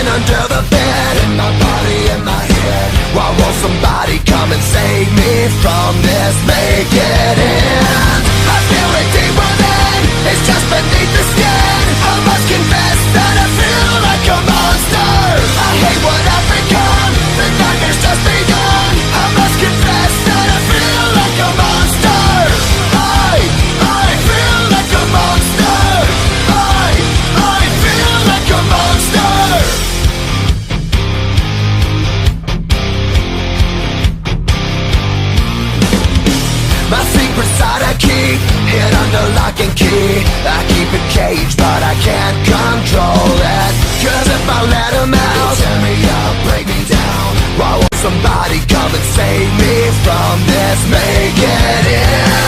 living under the bed, in my body, in my head. Why won't somebody come and save me from this? Make it end. I feel it deep within, it's just beneath the skin. I must confess that I feel like a monster. I hate what I've become, the nightmare's just begun. I must confess that I feel like a monster. I feel like a monster. I feel like a monster. My secret side I keep hid under lock and key. I keep it caged, but I can't control it. 'Cause if I let them out, tear me up, break me down. Why won't somebody come and save me from this? Make it end.